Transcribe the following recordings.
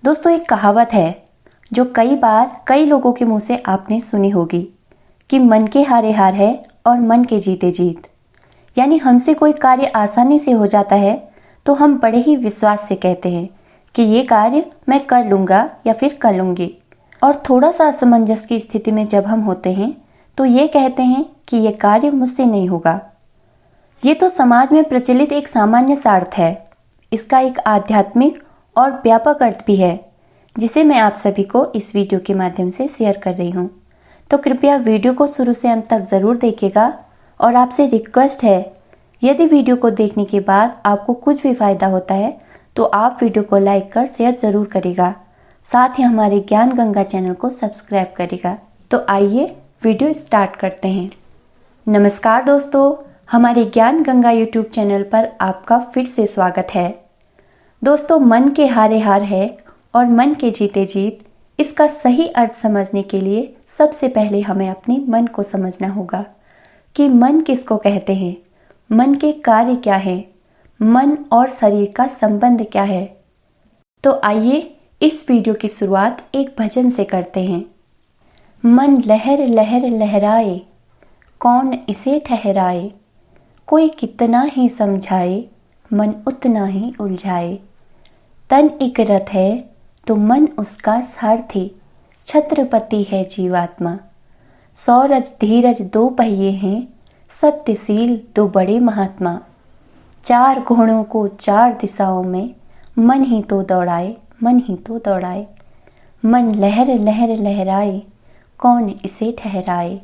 दोस्तों, एक कहावत है जो कई बार कई लोगों के मुंह से आपने सुनी होगी कि मन के हारे हार है और मन के जीते जीत। यानी हमसे कोई कार्य आसानी से हो जाता है तो हम बड़े ही विश्वास से कहते हैं कि ये कार्य मैं कर लूँगा या फिर कर लूँगी, और थोड़ा सा असमंजस की स्थिति में जब हम होते हैं तो ये कहते हैं कि ये कार्य मुझसे नहीं होगा। ये तो समाज में प्रचलित एक सामान्य सा अर्थ है। इसका एक आध्यात्मिक और व्यापक अर्थ भी है जिसे मैं आप सभी को इस वीडियो के माध्यम से शेयर कर रही हूँ। तो कृपया वीडियो को शुरू से अंत तक ज़रूर देखिएगा और आपसे रिक्वेस्ट है, यदि वीडियो को देखने के बाद आपको कुछ भी फायदा होता है तो आप वीडियो को लाइक कर शेयर ज़रूर करेगा, साथ ही हमारे ज्ञान गंगा चैनल को सब्सक्राइब करेगा। तो आइए वीडियो स्टार्ट करते हैं। नमस्कार दोस्तों, हमारे ज्ञान गंगा यूट्यूब चैनल पर आपका फिर से स्वागत है। दोस्तों, मन के हारे हार है और मन के जीते जीत, इसका सही अर्थ समझने के लिए सबसे पहले हमें अपने मन को समझना होगा कि मन किसको कहते हैं, मन के कार्य क्या है, मन और शरीर का संबंध क्या है। तो आइए इस वीडियो की शुरुआत एक भजन से करते हैं। मन लहर लहर लहराए, कौन इसे ठहराए, कोई कितना ही समझाए, मन उतना ही उलझाए। तन एक रथ है तो मन उसका सारथी, छत्रपति है जीवात्मा। सौरज धीरज दो पहिए हैं, सत्यशील दो बड़े महात्मा। चार घोड़ों को चार दिशाओं में, मन ही तो दौड़ाए, मन ही तो दौड़ाए। मन लहर लहर लहराए, कौन इसे ठहराए,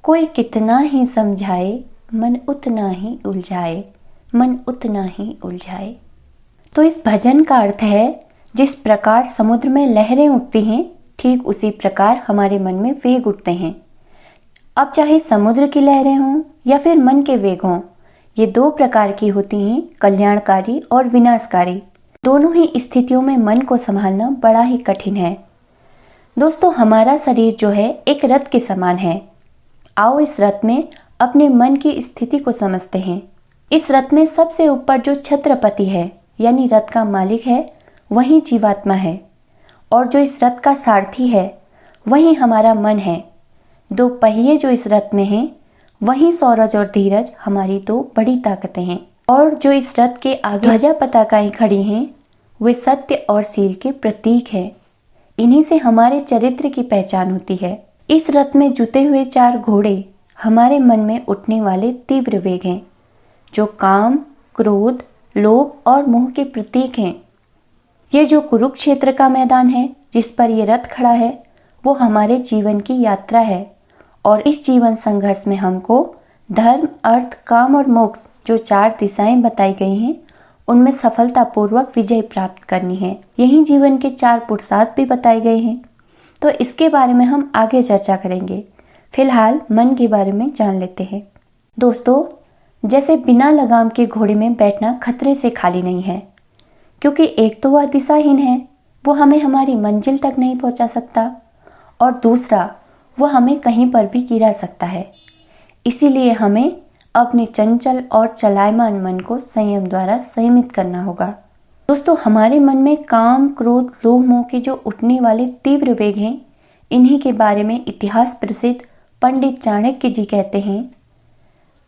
कोई कितना ही समझाए, मन उतना ही उलझाए, मन उतना ही उलझाए। तो इस भजन का अर्थ है, जिस प्रकार समुद्र में लहरें उठती हैं ठीक उसी प्रकार हमारे मन में वेग उठते हैं। अब चाहे समुद्र की लहरें हों या फिर मन के वेग हों, ये दो प्रकार की होती हैं, कल्याणकारी और विनाशकारी। दोनों ही स्थितियों में मन को संभालना बड़ा ही कठिन है। दोस्तों, हमारा शरीर जो है एक रथ के समान है। आओ इस रथ में अपने मन की स्थिति को समझते हैं। इस रथ में सबसे ऊपर जो छत्रपति है यानी रथ का मालिक है, वही जीवात्मा है, और जो इस रथ का सारथी है वही हमारा मन है। दो पहिए जो इस रथ में हैं, वही सौरज और धीरज हमारी दो बड़ी ताकतें हैं। और जो इस रथ के आगे ध्वजा पताकाएं खड़ी हैं, वे सत्य और शील के प्रतीक हैं। इन्हीं से हमारे चरित्र की पहचान होती है। इस रथ में जुते हुए चार घोड़े हमारे मन में उठने वाले तीव्र वेग हैं, जो काम, क्रोध, लोभ और मोह के प्रतीक हैं। ये जो कुरुक्षेत्र का मैदान है जिस पर ये रथ खड़ा है, वो हमारे जीवन की यात्रा है, और इस जीवन संघर्ष में हमको धर्म, अर्थ, काम और मोक्ष जो चार दिशाएं बताई गई हैं, उनमें सफलतापूर्वक विजय प्राप्त करनी है। यही जीवन के चार पुरुषार्थ भी बताए गए हैं। तो इसके बारे में हम आगे चर्चा करेंगे। फिलहाल मन के बारे में जान लेते हैं। दोस्तों, जैसे बिना लगाम के घोड़े में बैठना खतरे से खाली नहीं है, क्योंकि एक तो वह दिशाहीन है, वो हमें हमारी मंजिल तक नहीं पहुंचा सकता, और दूसरा वह हमें कहीं पर भी गिरा सकता है। इसीलिए हमें अपने चंचल और चलायमान मन को संयम द्वारा संयमित करना होगा। दोस्तों, हमारे मन में काम, क्रोध, लोभ, मोह के जो उठने वाले तीव्र वेग हैं, इन्हीं के बारे में इतिहास प्रसिद्ध पंडित चाणक्य जी कहते हैं,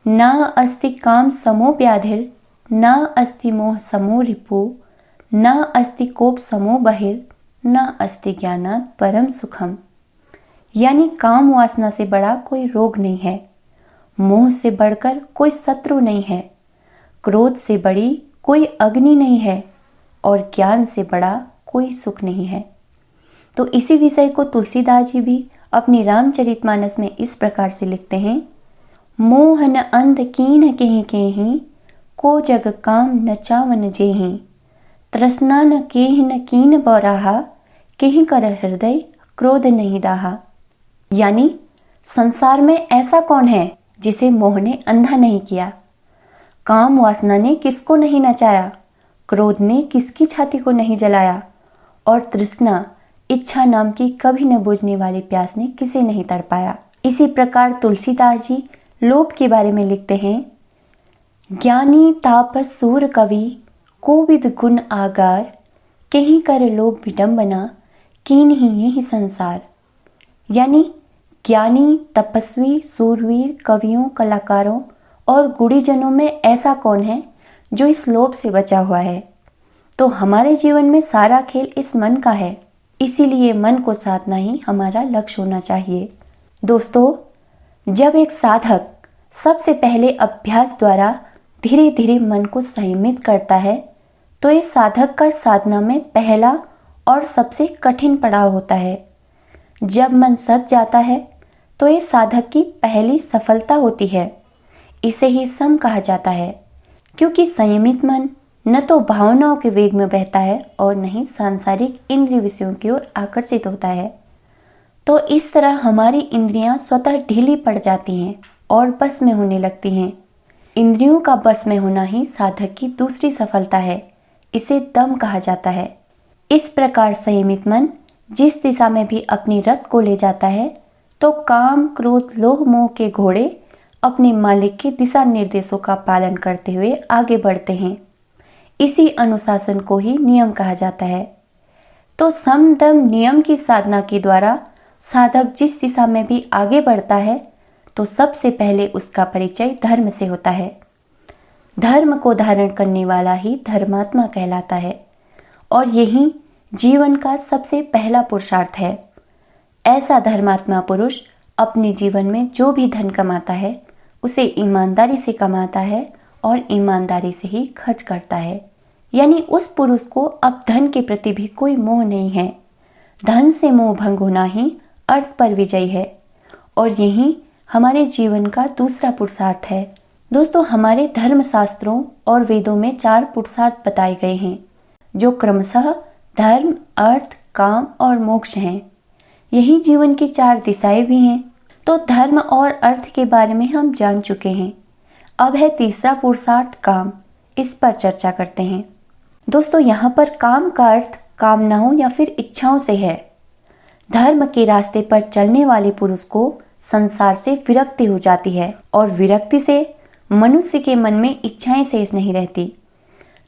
ना अस्ति काम समो व्याधिर, ना अस्ति मोह समो रिपु, ना अस्ति कोप समो बहिर, ना अस्ति ज्ञानात् परम सुखम। यानी काम वासना से बड़ा कोई रोग नहीं है, मोह से बढ़कर कोई शत्रु नहीं है, क्रोध से बड़ी कोई अग्नि नहीं है, और ज्ञान से बड़ा कोई सुख नहीं है। तो इसी विषय को तुलसीदास जी भी अपनी रामचरितमानस में इस प्रकार से लिखते हैं, मोहन अंध कीन केहि केहि, को जग काम न चावन जेहि, तृष्णा न केहि न कीन बौराहा, केहि कर हृदय क्रोध नहीं दाहा। यानी संसार में ऐसा कौन है जिसे मोह ने अंधा नहीं किया, काम वासना ने किसको नहीं नचाया, क्रोध ने किसकी छाती को नहीं जलाया, और तृष्णा, इच्छा नाम की कभी न बुझने वाली प्यास ने किसे नहीं तड़पाया। इसी प्रकार तुलसीदास जी लोभ के बारे में लिखते हैं, ज्ञानी तापस सूर कवि, कोविद गुण आगार, कहीं कर लोभ विडंबना, कीन ही यही संसार। यानी ज्ञानी, तपस्वी, सूरवीर, कवियों, कलाकारों और गुणीजनों में ऐसा कौन है जो इस लोभ से बचा हुआ है? तो हमारे जीवन में सारा खेल इस मन का है, इसीलिए मन को साधना ही हमारा लक्ष्य होना चाहिए। दोस्तों, जब एक साधक सबसे पहले अभ्यास द्वारा धीरे धीरे मन को संयमित करता है, तो इस साधक का साधना में पहला और सबसे कठिन पड़ाव होता है। जब मन सज जाता है तो ये साधक की पहली सफलता होती है। इसे ही सम कहा जाता है, क्योंकि संयमित मन न तो भावनाओं के वेग में बहता है और न ही सांसारिक इंद्रिय विषयों की ओर आकर्षित होता है। तो इस तरह हमारी इंद्रियां स्वतः ढीली पड़ जाती हैं और बस में होने लगती हैं। इंद्रियों का बस में होना ही साधक की दूसरी सफलता है। इसे दम कहा जाता है। इस प्रकार संयमित मन जिस दिशा में भी अपनी रथ को ले जाता है, तो काम, क्रोध, लोभ, मोह के घोड़े अपने मालिक के दिशा निर्देशों का पालन करते हुए आगे बढ़ते हैं। इसी अनुशासन को ही नियम कहा जाता है। तो सम दम नियम की साधना के द्वारा साधक जिस दिशा में भी आगे बढ़ता है, तो सबसे पहले उसका परिचय धर्म से होता है। धर्म को धारण करने वाला ही धर्मात्मा कहलाता है और यही जीवन का सबसे पहला पुरुषार्थ है। ऐसा धर्मात्मा पुरुष अपने जीवन में जो भी धन कमाता है उसे ईमानदारी से कमाता है और ईमानदारी से ही खर्च करता है। यानी उस पुरुष को अब धन के प्रति भी कोई मोह नहीं है। धन से मोह भंग होना ही अर्थ पर विजय है और यही हमारे जीवन का दूसरा पुरुषार्थ है। दोस्तों, हमारे धर्म शास्त्रों और वेदों में 4 पुरुषार्थ बताए गए हैं, जो क्रमशः धर्म, अर्थ, काम और मोक्ष हैं। यही जीवन की 4 दिशाएं भी हैं। तो धर्म और अर्थ के बारे में हम जान चुके हैं। अब है तीसरा पुरुषार्थ काम। इस पर चर्चा करते हैं। दोस्तों, यहाँ पर काम का अर्थ कामनाओं या फिर इच्छाओं से है। धर्म के रास्ते पर चलने वाले पुरुष को संसार से विरक्ति हो जाती है और विरक्ति से मनुष्य के मन में इच्छाएं शेष नहीं रहती।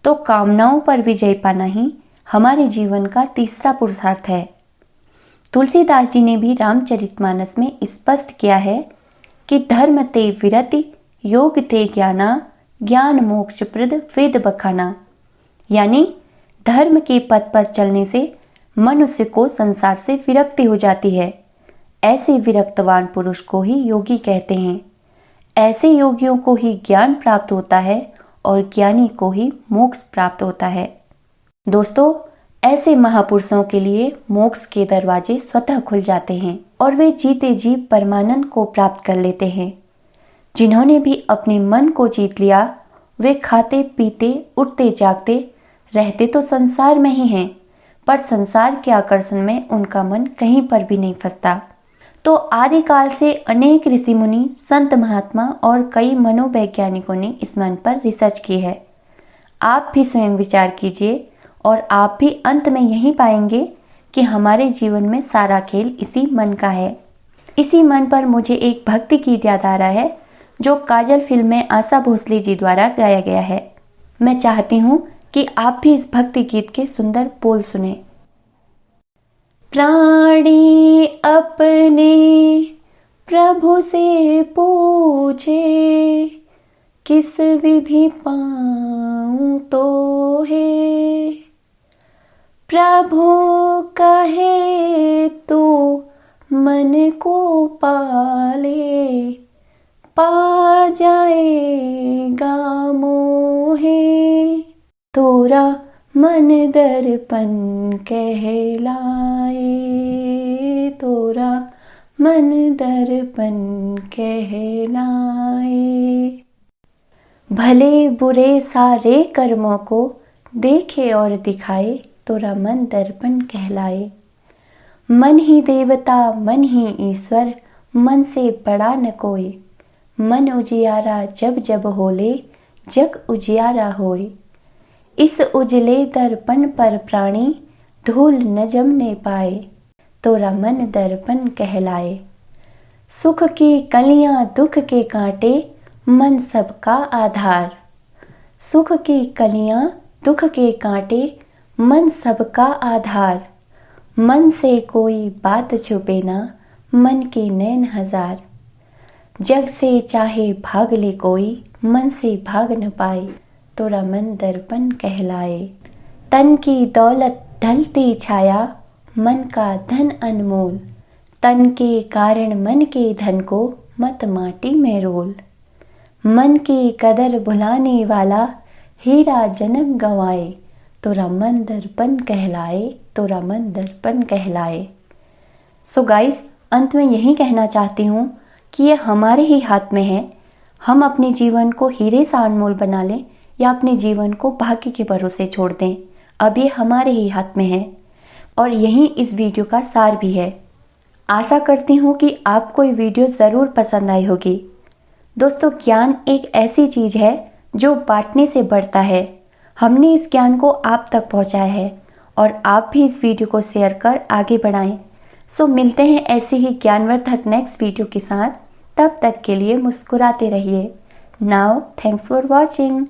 तो कामनाओं पर विजय पाना ही हमारे जीवन का तीसरा पुरुषार्थ है। तुलसीदास जी ने भी रामचरितमानस में स्पष्ट किया है कि धर्म ते विरति, योग ते ज्ञाना, ज्ञान मोक्ष प्रद वेद बखाना। यानी धर्म के पथ पर चलने से मनुष्य को संसार से विरक्ति हो जाती है। ऐसे विरक्तवान पुरुष को ही योगी कहते हैं। ऐसे योगियों को ही ज्ञान प्राप्त होता है और ज्ञानी को ही मोक्ष प्राप्त होता है। दोस्तों, ऐसे महापुरुषों के लिए मोक्ष के दरवाजे स्वतः खुल जाते हैं और वे जीते जी परमानंद को प्राप्त कर लेते हैं। जिन्होंने भी अपने मन को जीत लिया, वे खाते पीते, उठते जागते, रहते तो संसार में ही हैं, पर संसार के आकर्षण में उनका मन कहीं पर भी नहीं फंसता। तो आदिकाल से अनेक ऋषि मुनि, संत महात्मा और कई मनोवैज्ञानिकों ने इस मन पर रिसर्च की है। आप भी स्वयं विचार कीजिए और आप भी अंत में यही पाएंगे कि हमारे जीवन में सारा खेल इसी मन का है। इसी मन पर मुझे एक भक्ति गीत याद आ रहा है, जो काजल फिल्म में आशा भोसले जी द्वारा गाया गया है। मैं चाहती हूँ कि आप भी इस भक्ति गीत के सुंदर बोल सुने। प्राणी अपने प्रभु से पूछे, किस विधि पाऊं तो है। प्रभु कहे तू मन को पाले, पा जाएगा मोहे। तोरा मन दर्पण कहलाए, तोरा मन दर्पण कहलाए। भले बुरे सारे कर्मों को देखे और दिखाए, तोरा मन दर्पण कहलाए। मन ही देवता, मन ही ईश्वर, मन से बड़ा न कोई। मन उजियारा जब जब होले, जग उजियारा होए। इस उजले दर्पण पर प्राणी, धूल न जमने पाए। तोरा मन दर्पण कहलाए। सुख की कलियां दुख के कांटे, मन सबका आधार। सुख की कलियां दुख के कांटे, मन सबका आधार, मन से कोई बात छुपे ना, मन के नैन हजार। जग से चाहे भाग ले कोई, मन से भाग न पाए, तोरा मन दर्पण कहलाए। तन की दौलत ढलती छाया, मन का धन अनमोल, तन के कारण मन के धन को मत माटी में रोल। मन की कदर भुलाने वाला, हीरा जन्म गंवाए, तोरा मन दर्पण कहलाए, तोरा मन दर्पण कहलाए। सो गाइस, अंत में यही कहना चाहती हूँ कि ये हमारे ही हाथ में है। हम अपने जीवन को हीरे सा अनमोल बना लें या अपने जीवन को भाग्य के भरोसे छोड़ दें। अब ये हमारे ही हाथ में है और यही इस वीडियो का सार भी है। आशा करती हूँ कि आपको ये वीडियो ज़रूर पसंद आई होगी। दोस्तों, ज्ञान एक ऐसी चीज़ है जो बांटने से बढ़ता है। हमने इस ज्ञान को आप तक पहुँचाया है और आप भी इस वीडियो को शेयर कर आगे बढ़ाएं। सो मिलते हैं ऐसे ही ज्ञानवर्धक नेक्स्ट वीडियो के साथ। तब तक के लिए मुस्कुराते रहिए। Now thanks for watching.